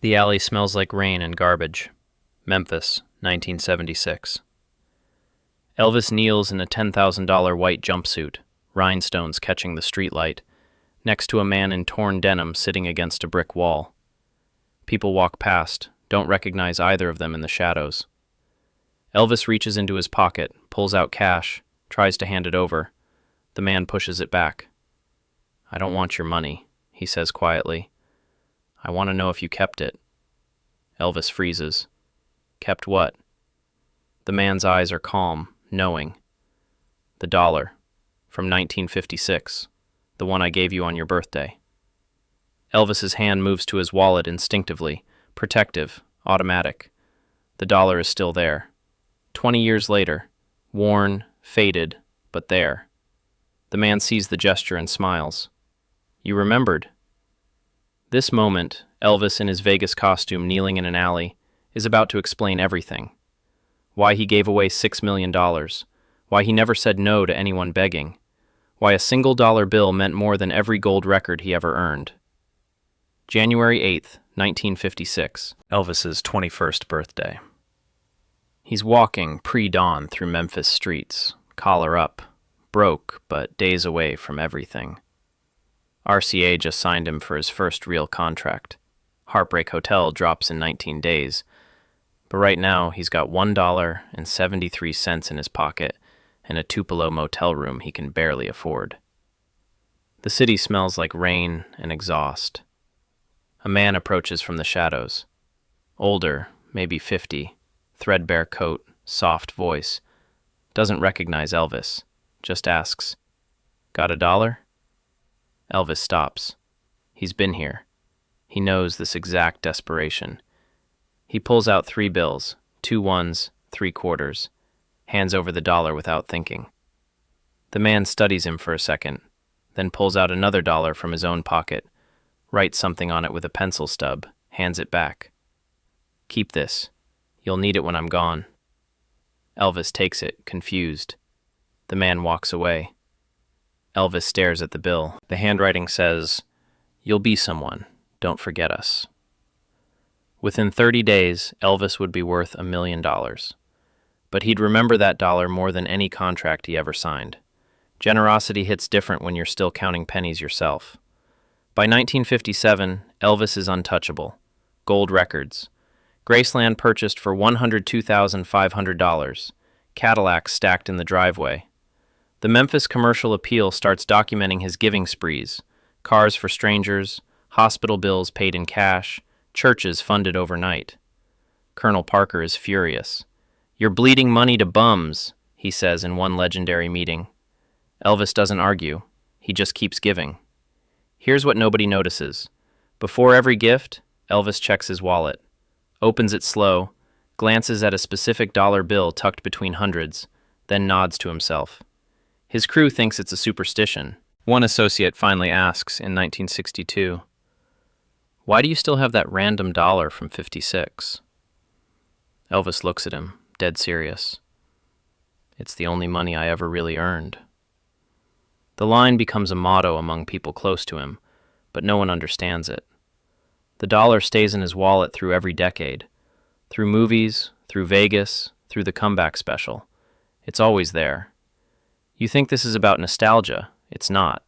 The alley smells like rain and garbage. Memphis, 1976. Elvis kneels in a $10,000 white jumpsuit, rhinestones catching the streetlight, next to a man in torn denim sitting against a brick wall. People walk past, don't recognize either of them in the shadows. Elvis reaches into his pocket, pulls out cash, tries to hand it over. The man pushes it back. "I don't want your money," he says quietly. "I want to know if you kept it." Elvis freezes. "Kept what?" The man's eyes are calm, knowing. "The dollar, from 1956, the one I gave you on your birthday." Elvis's hand moves to his wallet instinctively, protective, automatic. The dollar is still there. 20 years later, worn, faded, but there. The man sees the gesture and smiles. "You remembered." This moment, Elvis in his Vegas costume kneeling in an alley, is about to explain everything. Why he gave away $6 million, why he never said no to anyone begging, why a single dollar bill meant more than every gold record he ever earned. January 8th, 1956, Elvis's 21st birthday. He's walking pre-dawn through Memphis streets, collar up, broke but days away from everything. RCA just signed him for his first real contract. Heartbreak Hotel drops in 19 days. But right now, he's got $1.73 in his pocket and a Tupelo motel room he can barely afford. The city smells like rain and exhaust. A man approaches from the shadows. Older, maybe 50, threadbare coat, soft voice. Doesn't recognize Elvis, just asks, "Got a dollar?" Elvis stops. He's been here. He knows this exact desperation. He pulls out 3 bills, 2 ones, 3 quarters, hands over the dollar without thinking. The man studies him for a second, then pulls out another dollar from his own pocket, writes something on it with a pencil stub, hands it back. "Keep this. You'll need it when I'm gone." Elvis takes it, confused. The man walks away. Elvis stares at the bill. The handwriting says, "You'll be someone. Don't forget us." Within 30 days, Elvis would be worth $1 million. But he'd remember that dollar more than any contract he ever signed. Generosity hits different when you're still counting pennies yourself. By 1957, Elvis is untouchable. Gold records. Graceland purchased for $102,500. Cadillacs stacked in the driveway. The Memphis Commercial Appeal starts documenting his giving sprees. Cars for strangers, hospital bills paid in cash, churches funded overnight. Colonel Parker is furious. "You're bleeding money to bums," he says in one legendary meeting. Elvis doesn't argue. He just keeps giving. Here's what nobody notices. Before every gift, Elvis checks his wallet, opens it slow, glances at a specific dollar bill tucked between hundreds, then nods to himself. His crew thinks it's a superstition. One associate finally asks in 1962, "Why do you still have that random dollar from '56? Elvis looks at him, dead serious. "It's the only money I ever really earned." The line becomes a motto among people close to him, but no one understands it. The dollar stays in his wallet through every decade. Through movies, through Vegas, through the comeback special. It's always there. You think this is about nostalgia. It's not.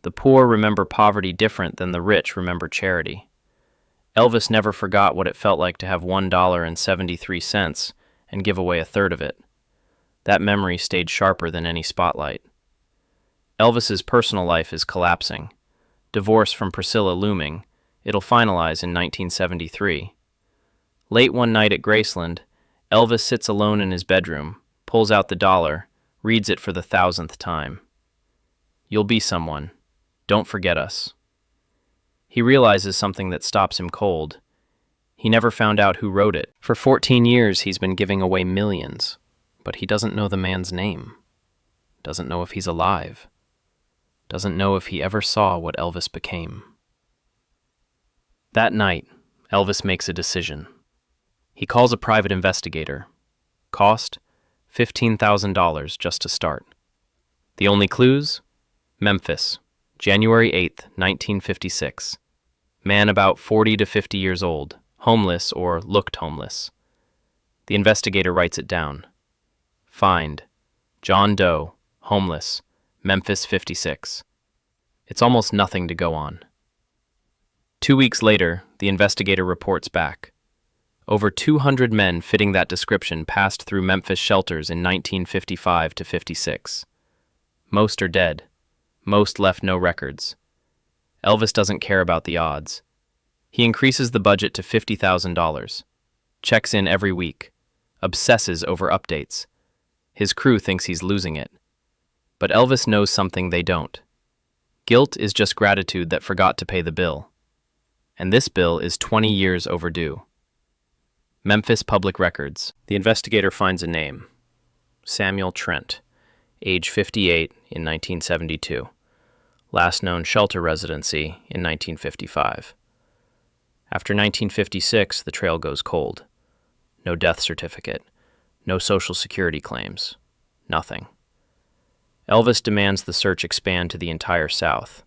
The poor remember poverty different than the rich remember charity. Elvis never forgot what it felt like to have $1.73 and give away a third of it. That memory stayed sharper than any spotlight. Elvis's personal life is collapsing. Divorce from Priscilla looming. It'll finalize in 1973. Late one night at Graceland, Elvis sits alone in his bedroom, pulls out the dollar, reads it for the 1,000th time. "You'll be someone. Don't forget us." He realizes something that stops him cold. He never found out who wrote it. For 14 years, he's been giving away millions, but he doesn't know the man's name. Doesn't know if he's alive. Doesn't know if he ever saw what Elvis became. That night, Elvis makes a decision. He calls a private investigator. Cost? $15,000 just to start. The only clues? Memphis, January 8th, 1956. Man about 40 to 50 years old, homeless or looked homeless. The investigator writes it down. Find: John Doe, homeless, Memphis 56. It's almost nothing to go on. 2 weeks later, the investigator reports back. Over 200 men fitting that description passed through Memphis shelters in 1955 to 56. Most are dead. Most left no records. Elvis doesn't care about the odds. He increases the budget to $50,000. Checks in every week. Obsesses over updates. His crew thinks he's losing it. But Elvis knows something they don't. Guilt is just gratitude that forgot to pay the bill. And this bill is 20 years overdue. Memphis Public Records. The investigator finds a name. Samuel Trent, age 58 in 1972. Last known shelter residency in 1955. After 1956, the trail goes cold. No death certificate. No Social Security claims. Nothing. Elvis demands the search expand to the entire South.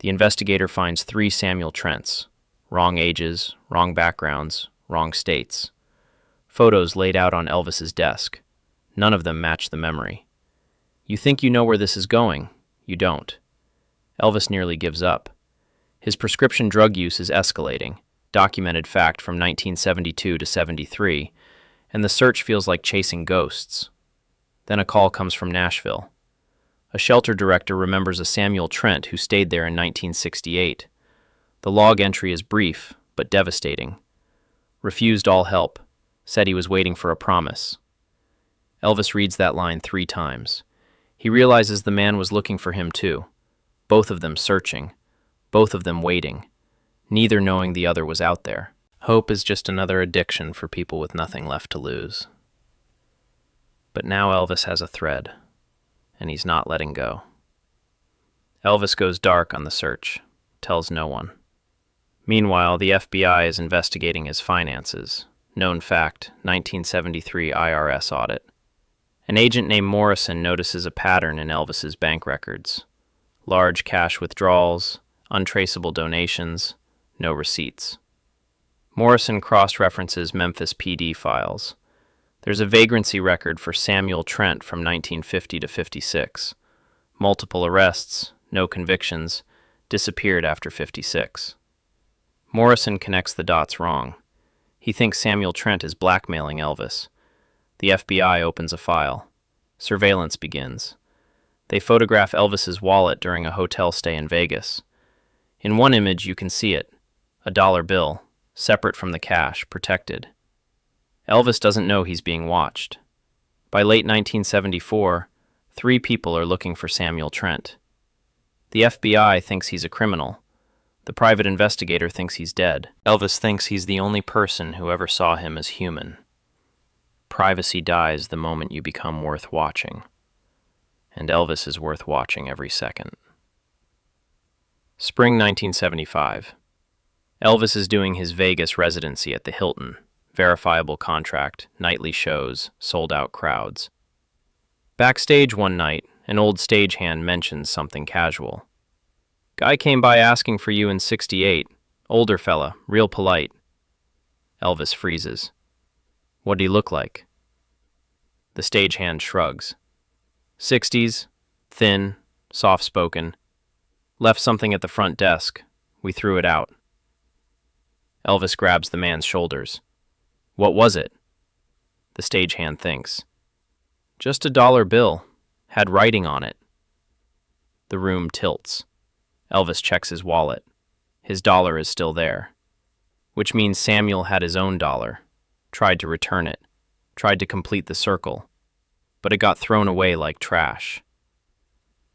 The investigator finds 3 Samuel Trents. Wrong ages, wrong backgrounds, wrong states. Photos laid out on Elvis's desk. None of them match the memory. You think you know where this is going. You don't. Elvis nearly gives up. His prescription drug use is escalating, documented fact from 1972 to 73, and the search feels like chasing ghosts. Then a call comes from Nashville. A shelter director remembers a Samuel Trent who stayed there in 1968. The log entry is brief, but devastating. Refused all help. Said he was waiting for a promise. Elvis reads that line 3 times. He realizes the man was looking for him too. Both of them searching. Both of them waiting. Neither knowing the other was out there. Hope is just another addiction for people with nothing left to lose. But now Elvis has a thread, and he's not letting go. Elvis goes dark on the search, tells no one. Meanwhile, the FBI is investigating his finances. Known fact, 1973 IRS audit. An agent named Morrison notices a pattern in Elvis's bank records. Large cash withdrawals, untraceable donations, no receipts. Morrison cross-references Memphis PD files. There's a vagrancy record for Samuel Trent from 1950 to 56. Multiple arrests, no convictions, disappeared after 56. Morrison connects the dots wrong. He thinks Samuel Trent is blackmailing Elvis. The FBI opens a file. Surveillance begins. They photograph Elvis's wallet during a hotel stay in Vegas. In one image, you can see it. A dollar bill, separate from the cash, protected. Elvis doesn't know he's being watched. By late 1974, 3 people are looking for Samuel Trent. The FBI thinks he's a criminal. The private investigator thinks he's dead. Elvis thinks he's the only person who ever saw him as human. Privacy dies the moment you become worth watching. And Elvis is worth watching every second. Spring 1975. Elvis is doing his Vegas residency at the Hilton. Verifiable contract, nightly shows, sold-out crowds. Backstage one night, an old stagehand mentions something casual. Guy came by asking for you in 68. Older fella, real polite. Elvis freezes. What'd he look like? The stagehand shrugs. 60s, thin, soft-spoken. Left something at the front desk. We threw it out. Elvis grabs the man's shoulders. What was it? The stagehand thinks. Just a dollar bill. Had writing on it. The room tilts. Elvis checks his wallet. His dollar is still there. Which means Samuel had his own dollar. Tried to return it. Tried to complete the circle. But it got thrown away like trash.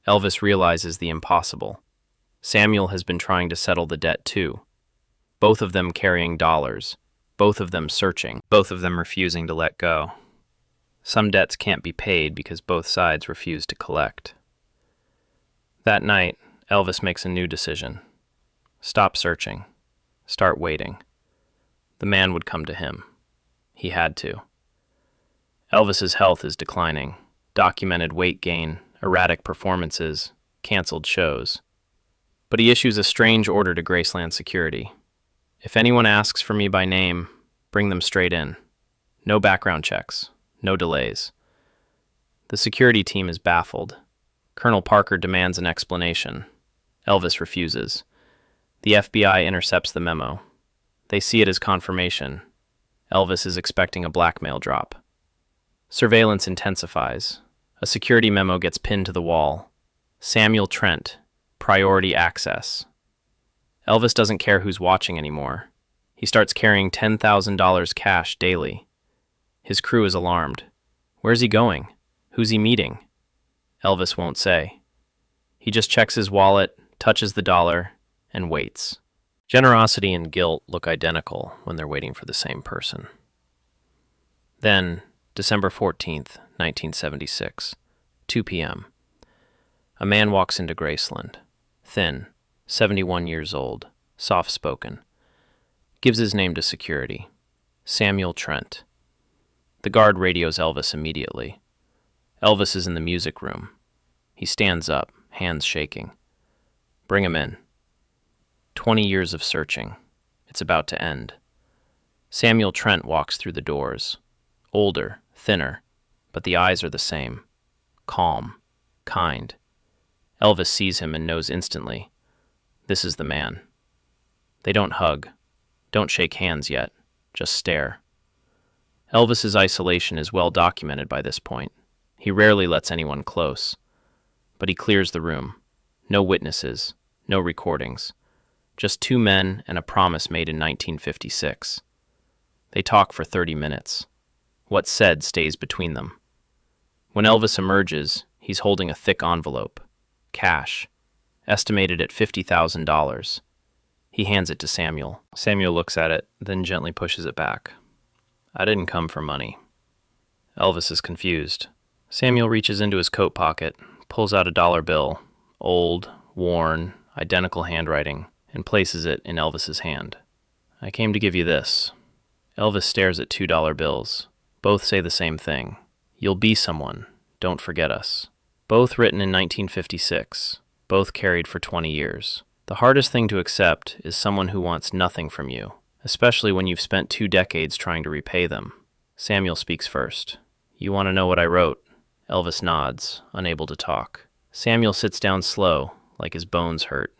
Elvis realizes the impossible. Samuel has been trying to settle the debt too. Both of them carrying dollars. Both of them searching. Both of them refusing to let go. Some debts can't be paid because both sides refuse to collect. That night, Elvis makes a new decision. Stop searching. Start waiting. The man would come to him. He had to. Elvis's health is declining. Documented weight gain, erratic performances, canceled shows. but he issues a strange order to Graceland security. If anyone asks for me by name, bring them straight in. No background checks, no delays. The security team is baffled. Colonel Parker demands an explanation. Elvis refuses. The FBI intercepts the memo. They see it as confirmation. Elvis is expecting a blackmail drop. Surveillance intensifies. A security memo gets pinned to the wall. Samuel Trent, priority access. Elvis doesn't care who's watching anymore. He starts carrying $10,000 cash daily. His crew is alarmed. Where's he going? Who's he meeting? Elvis won't say. He just checks his wallet, touches the dollar, and waits. Generosity and guilt look identical when they're waiting for the same person. Then, December 14th, 1976, 2 p.m. A man walks into Graceland. Thin, 71 years old, soft-spoken. Gives his name to security. Samuel Trent. The guard radios Elvis immediately. Elvis is in the music room. He stands up, hands shaking. Bring him in. 20 years of searching. It's about to end. Samuel Trent walks through the doors. Older, thinner, but the eyes are the same. Calm, kind. Elvis sees him and knows instantly. This is the man. They don't hug. Don't shake hands yet. Just stare. Elvis's isolation is well documented by this point. He rarely lets anyone close. But he clears the room. No witnesses. No recordings. Just two men and a promise made in 1956. They talk for 30 minutes. What's said stays between them. When Elvis emerges, he's holding a thick envelope. Cash. Estimated at $50,000. He hands it to Samuel. Samuel looks at it, then gently pushes it back. I didn't come for money. Elvis is confused. Samuel reaches into his coat pocket, pulls out a dollar bill, old, worn, identical handwriting, and places it in Elvis's hand. I came to give you this. Elvis stares at $2 bills. Both say the same thing. You'll be someone. Don't forget us. Both written in 1956. Both carried for 20 years. The hardest thing to accept is someone who wants nothing from you, especially when you've spent 2 decades trying to repay them. Samuel speaks first. You want to know what I wrote? Elvis nods, unable to talk. Samuel sits down slow, like his bones hurt.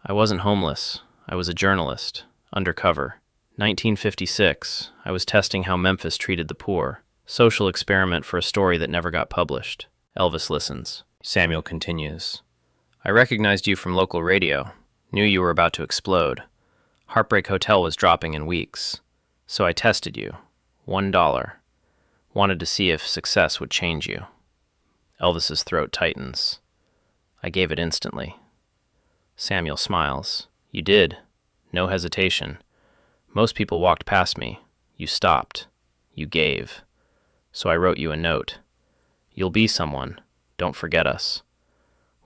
I wasn't homeless. I was a journalist, undercover. 1956, I was testing how Memphis treated the poor. Social experiment for a story that never got published. Elvis listens. Samuel continues. I recognized you from local radio. Knew you were about to explode. Heartbreak Hotel was dropping in weeks. So I tested you. $1. Wanted to see if success would change you. Elvis's throat tightens. I gave it instantly. Samuel smiles. You did. No hesitation. Most people walked past me. You stopped. You gave. So I wrote you a note. You'll be someone. Don't forget us.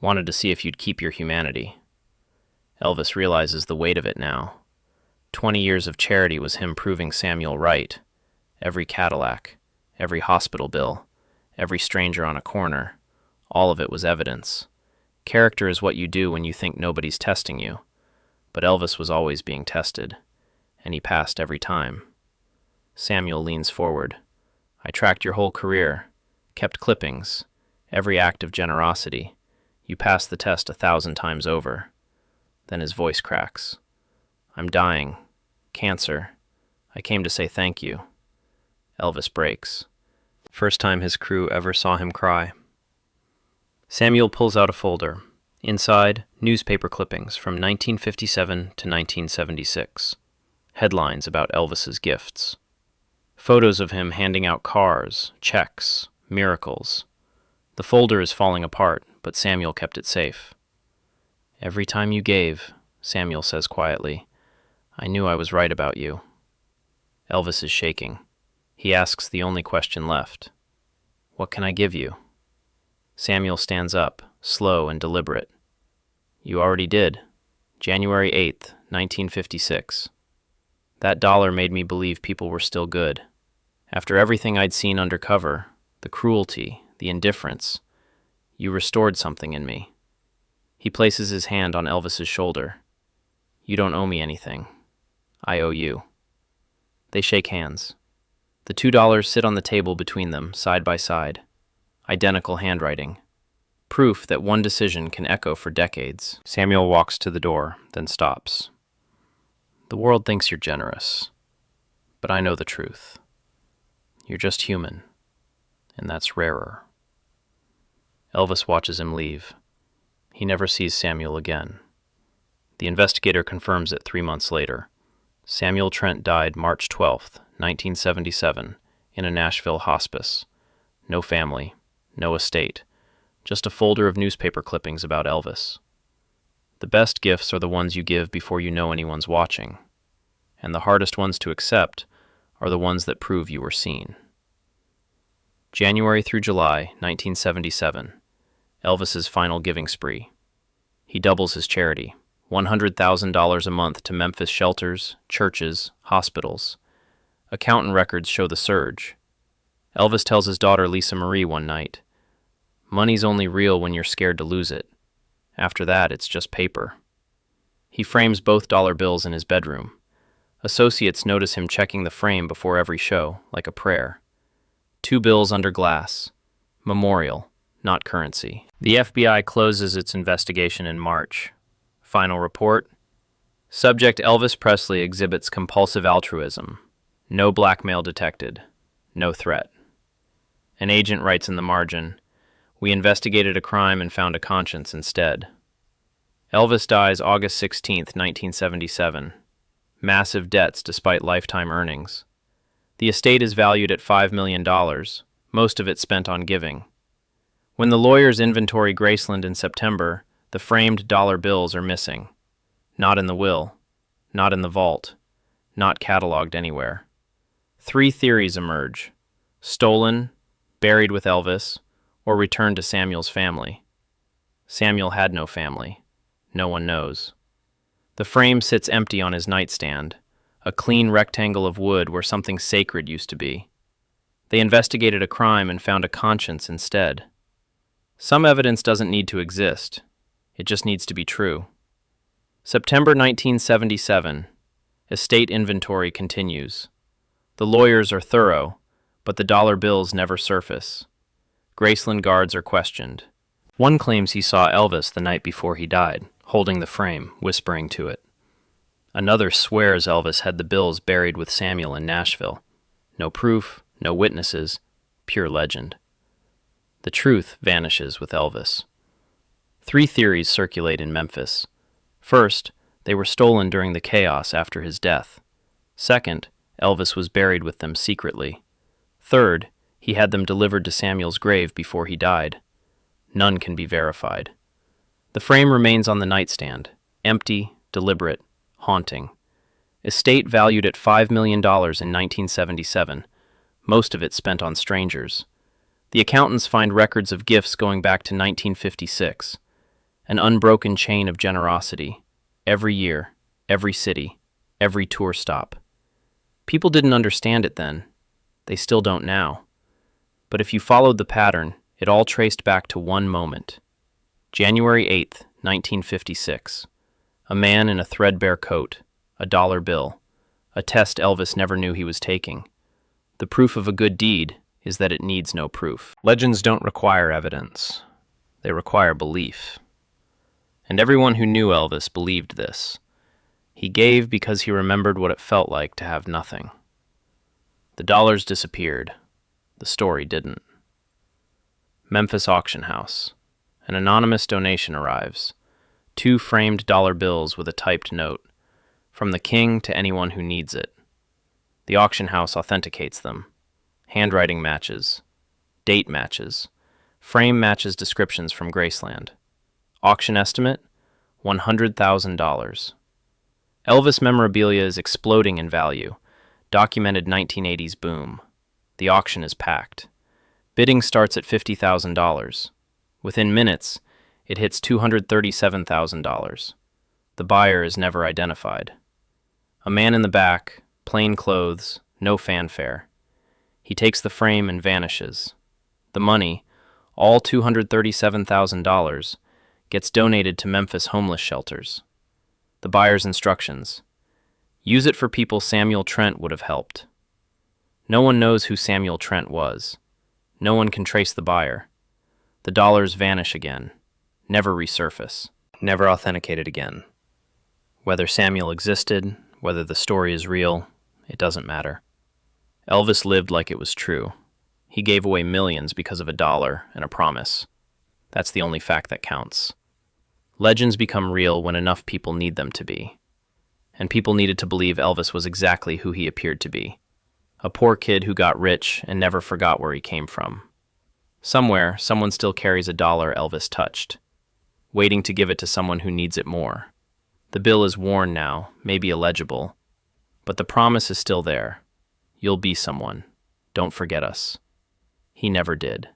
Wanted to see if you'd keep your humanity. Elvis realizes the weight of it now. 20 years of charity was him proving Samuel right. Every Cadillac, every hospital bill, every stranger on a corner, all of it was evidence. Character is what you do when you think nobody's testing you. But Elvis was always being tested, and he passed every time. Samuel leans forward. I tracked your whole career, kept clippings, every act of generosity. You passed the test 1,000 times over. Then his voice cracks. I'm dying. Cancer. I came to say thank you. Elvis breaks. First time his crew ever saw him cry. Samuel pulls out a folder. Inside, newspaper clippings from 1957 to 1976. Headlines about Elvis's gifts. Photos of him handing out cars, checks, miracles. The folder is falling apart, but Samuel kept it safe. Every time you gave, Samuel says quietly, I knew I was right about you. Elvis is shaking. He asks the only question left. What can I give you? Samuel stands up, slow and deliberate. You already did. January 8th, 1956. That dollar made me believe people were still good. After everything I'd seen undercover, the cruelty, the indifference, you restored something in me. He He places his hand on Elvis's shoulder. "You don't owe me anything. I owe you." They shake hands. The $2 sit on the table between them, side by side. Identical handwriting. Proof that one decision can echo for decades. Samuel walks to the door, then stops. "The world thinks you're generous, but I know the truth. You're just human, and that's rarer." Elvis watches him leave. He never sees Samuel again. The investigator confirms it 3 months later. Samuel Trent died March 12, 1977, in a Nashville hospice. No family, no estate, just a folder of newspaper clippings about Elvis. The best gifts are the ones you give before you know anyone's watching, and the hardest ones to accept are the ones that prove you were seen. January through July 1977, Elvis's final giving spree. He doubles his charity, $100,000 a month to Memphis shelters, churches, hospitals. Accountant records show the surge. Elvis tells his daughter Lisa Marie one night, "Money's only real when you're scared to lose it. After that, it's just paper." He frames both dollar bills in his bedroom. Associates notice him checking the frame before every show, like a prayer. 2 bills under glass. Memorial, not currency. The FBI closes its investigation in March. Final report: subject Elvis Presley exhibits compulsive altruism. No blackmail detected. No threat. An agent writes in the margin, "We investigated a crime and found a conscience instead." Elvis dies August 16, 1977. Massive debts despite lifetime earnings. The estate is valued at $5 million, most of it spent on giving. When the lawyers inventory Graceland in September, the framed dollar bills are missing. Not in the will, not in the vault, not cataloged anywhere. 3 theories emerge: stolen, buried with Elvis, or returned to Samuel's family. Samuel had no family. No one knows. The frame sits empty on his nightstand, a clean rectangle of wood where something sacred used to be. They investigated a crime and found a conscience instead. Some evidence doesn't need to exist. It just needs to be true. September 1977. Estate inventory continues. The lawyers are thorough, but the dollar bills never surface. Graceland guards are questioned. One claims he saw Elvis the night before he died, holding the frame, whispering to it. Another swears Elvis had the bills buried with Samuel in Nashville. No proof, no witnesses, pure legend. The truth vanishes with Elvis. 3 theories circulate in Memphis. First, they were stolen during the chaos after his death. Second, Elvis was buried with them secretly. Third, he had them delivered to Samuel's grave before he died. None can be verified. The frame remains on the nightstand, empty, deliberate, haunting. Estate valued at $5 million in 1977, most of it spent on strangers. The accountants find records of gifts going back to 1956, an unbroken chain of generosity, every year, every city, every tour stop. People didn't understand it then. They still don't now. But if you followed the pattern, it all traced back to one moment. January 8th, 1956. A man in a threadbare coat, a dollar bill, a test Elvis never knew he was taking. The proof of a good deed is that it needs no proof. Legends don't require evidence. They require belief. And everyone who knew Elvis believed this. He gave because he remembered what it felt like to have nothing. The dollars disappeared. The story didn't. Memphis auction house. An anonymous donation arrives. 2 framed dollar bills with a typed note. From the king to anyone who needs it. The auction house authenticates them. Handwriting matches. Date matches. Frame matches descriptions from Graceland. Auction estimate, $100,000. Elvis memorabilia is exploding in value. Documented 1980s boom. The auction is packed. Bidding starts at $50,000. Within minutes, it hits $237,000. The buyer is never identified. A man in the back, plain clothes, no fanfare. He takes the frame and vanishes. The money, all $237,000, gets donated to Memphis homeless shelters. The buyer's instructions: use it for people Samuel Trent would have helped. No one knows who Samuel Trent was. No one can trace the buyer. The dollars vanish again, never resurface, never authenticated again. Whether Samuel existed, whether the story is real, it doesn't matter. Elvis lived like it was true. He gave away millions because of $1 and a promise. That's the only fact that counts. Legends become real when enough people need them to be. And people needed to believe Elvis was exactly who he appeared to be. A poor kid who got rich and never forgot where he came from. Somewhere, someone still carries $1 Elvis touched, waiting to give it to someone who needs it more. The bill is worn now, maybe illegible, but the promise is still there. You'll be someone. Don't forget us. He never did.